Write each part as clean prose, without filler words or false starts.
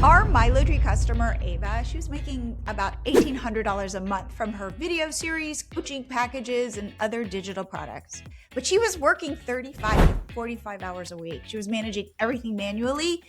Our MiloTree customer, Ava, she was making about $1,800 a month from her video series, coaching packages, and other digital products. But she was working 35 to 45 hours a week. She was managing everything manually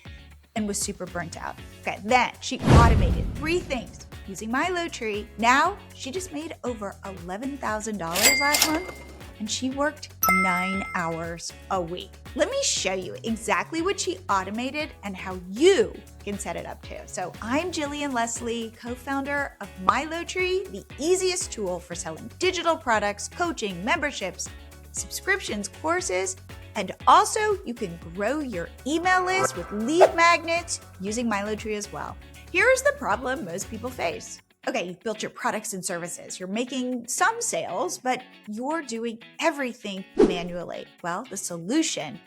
and was super burnt out. Okay, then she automated 3 things using MiloTree. Now she just made over $11,000 last month, and she worked 9 hours a week. Let me show you exactly what she automated and how you can set it up too. So I'm Jillian Leslie, co-founder of MiloTree, the easiest tool for selling digital products, coaching, memberships, subscriptions, courses, and also you can grow your email list with lead magnets using MiloTree as well. Here's the problem most people face. Okay, you've built your products and services. You're making some sales, but you're doing everything manually. Well, the solution,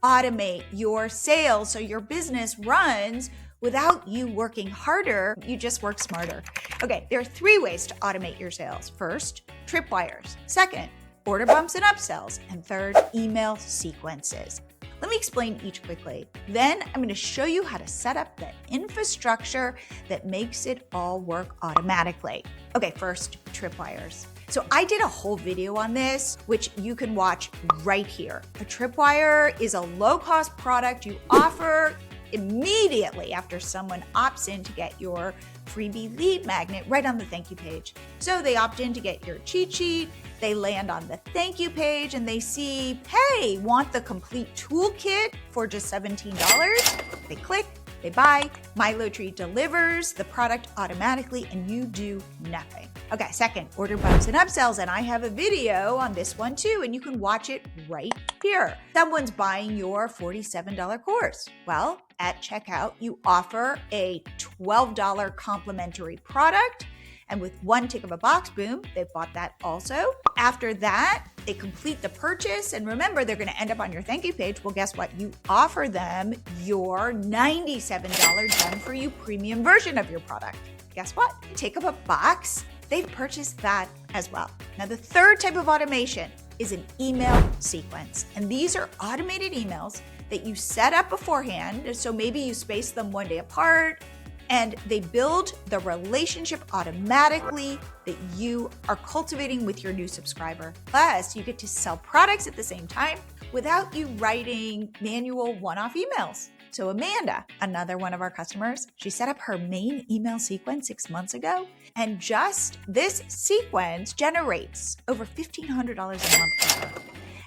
automate your sales so your business runs without you working harder, you just work smarter. Okay, there are 3 ways to automate your sales. First, Tripwires. Second, order bumps and upsells. And third, email sequences. Let me explain each quickly. Then I'm going to show you how to set up the infrastructure that makes it all work automatically. Okay, first, Tripwires. So I did a whole video on this, which you can watch right here. A Tripwire is a low-cost product you offer immediately after someone opts in to get your freebie lead magnet right on the thank you page. So they opt in to get your cheat sheet, they land on the thank you page and they see, hey, want the complete toolkit for just $17? They click, they buy, MiloTree delivers the product automatically and you do nothing. Okay, second, order bumps and upsells, and I have a video on this one too, and you can watch it right here. Someone's buying your $47 course. Well, at checkout, you offer a $12 complimentary product, and with one tick of a box, boom, they've bought that also. After that, they complete the purchase, and remember, they're gonna end up on your thank you page. Well, guess what? You offer them your $97 done for you premium version of your product. Guess what? Tick of a box, they've purchased that as well. Now, the third type of automation is an email sequence. And these are automated emails that you set up beforehand. So maybe you space them one day apart and they build the relationship automatically that you are cultivating with your new subscriber. Plus, you get to sell products at the same time without you writing manual one-off emails. So Amanda, another one of our customers, she set up her main email sequence 6 months ago, and just this sequence generates over $1,500 a month for her.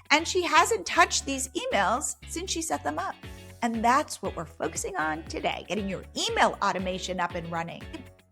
And she hasn't touched these emails since she set them up. And that's what we're focusing on today, getting your email automation up and running.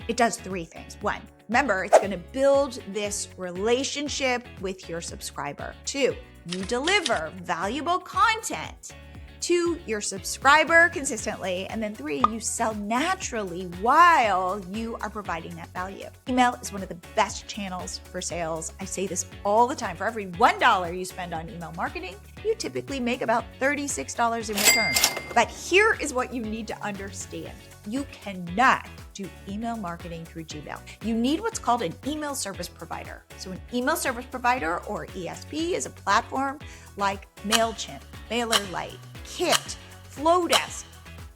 It does 3 things. 1, remember, it's going to build this relationship with your subscriber. 2, you deliver valuable content to your subscriber consistently. And then 3, you sell naturally while you are providing that value. Email is one of the best channels for sales. I say this all the time. For every $1 you spend on email marketing, you typically make about $36 in return. But here is what you need to understand. You cannot do email marketing through Gmail. You need what's called an email service provider. So an email service provider, or ESP, is a platform like MailChimp, MailerLite, Kit, Flowdesk.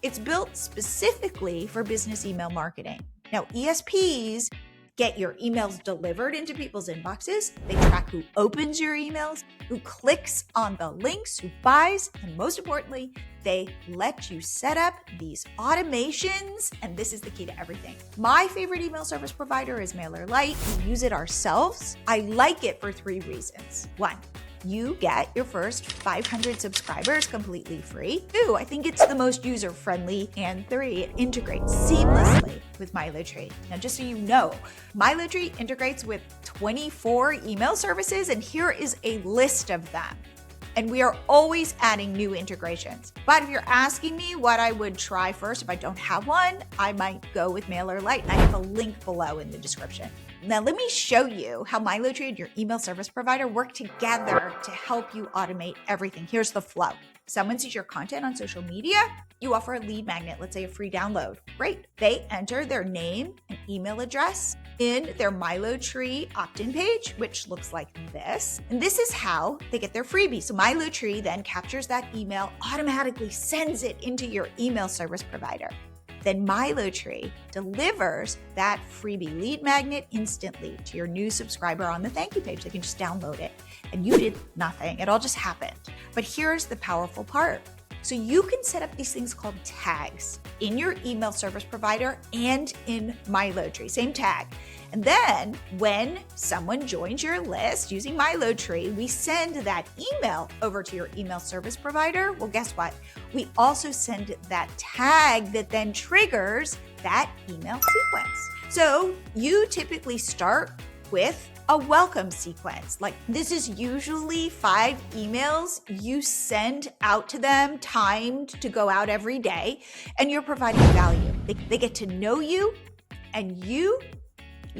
It's built specifically for business email marketing. Now, ESPs get your emails delivered into people's inboxes. They track who opens your emails, who clicks on the links, who buys, and most importantly, they let you set up these automations, and this is the key to everything. My favorite email service provider is MailerLite. We use it ourselves. I like it for 3 reasons. 1, you get your first 500 subscribers completely free. 2, I think it's the most user-friendly. And 3, it integrates seamlessly with MiloTree. Now, just so you know, MiloTree integrates with 24 email services, and here is a list of them. And we are always adding new integrations. But if you're asking me what I would try first, if I don't have one, I might go with MailerLite, and I have a link below in the description. Now, let me show you how MiloTree and your email service provider work together to help you automate everything. Here's the flow. Someone sees your content on social media, you offer a lead magnet, let's say a free download. Great. They enter their name and email address in their MiloTree opt-in page, which looks like this. And this is how they get their freebie. So MiloTree then captures that email, automatically sends it into your email service provider. then MiloTree delivers that freebie lead magnet instantly to your new subscriber on the thank you page. They can just download it, and you did nothing. It all just happened. But here's the powerful part. So you can set up these things called tags in your email service provider and in MiloTree, same tag. And then when someone joins your list using MiloTree, we send that email over to your email service provider. Well, guess what? We also send that tag that then triggers that email sequence. So you typically start with a welcome sequence. Like, this is usually 5 emails you send out to them, timed to go out every day, and you're providing value. They get to know you, and you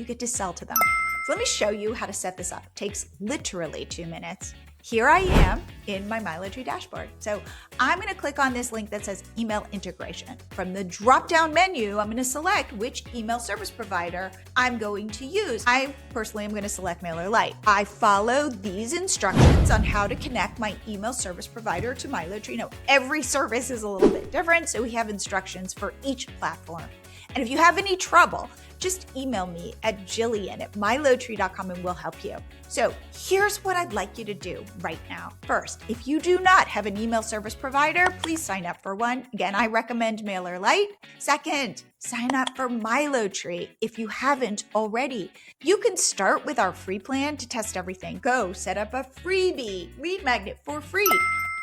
get to sell to them. So let me show you how to set this up. It takes literally 2 minutes. Here I am in my MailerTree dashboard. So I'm going to click on this link that says email integration. From the drop-down menu, I'm going to select which email service provider I'm going to use. I personally am going to select MailerLite. I follow these instructions on how to connect my email service provider to MailerTree. Now, every service is a little bit different, so we have instructions for each platform. And if you have any trouble, just email me at Jillian@MiloTree.com and we'll help you. So here's what I'd like you to do right now. First, if you do not have an email service provider, please sign up for one. Again, I recommend MailerLite. Second, sign up for MiloTree if you haven't already. You can start with our free plan to test everything. Go set up a freebie lead magnet for free.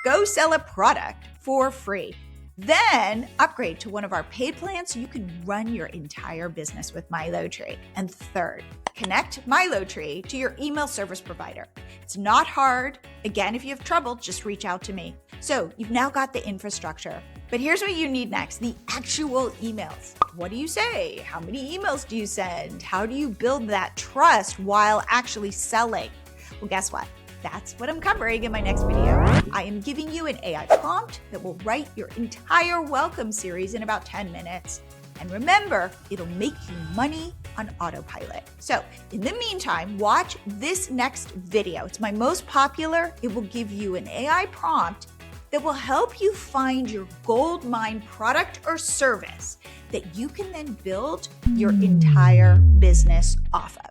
Go sell a product for free. Then upgrade to one of our paid plans so you can run your entire business with MiloTree. And third, connect MiloTree to your email service provider. It's not hard. Again, if you have trouble, just reach out to me. So you've now got the infrastructure. But here's what you need next, the actual emails. What do you say? How many emails do you send? How do you build that trust while actually selling? Well, guess what? That's what I'm covering in my next video. I am giving you an AI prompt that will write your entire welcome series in about 10 minutes. And remember, it'll make you money on Autopilot. So in the meantime, watch this next video. It's my most popular. It will give you an AI prompt that will help you find your gold mine product or service that you can then build your entire business off of.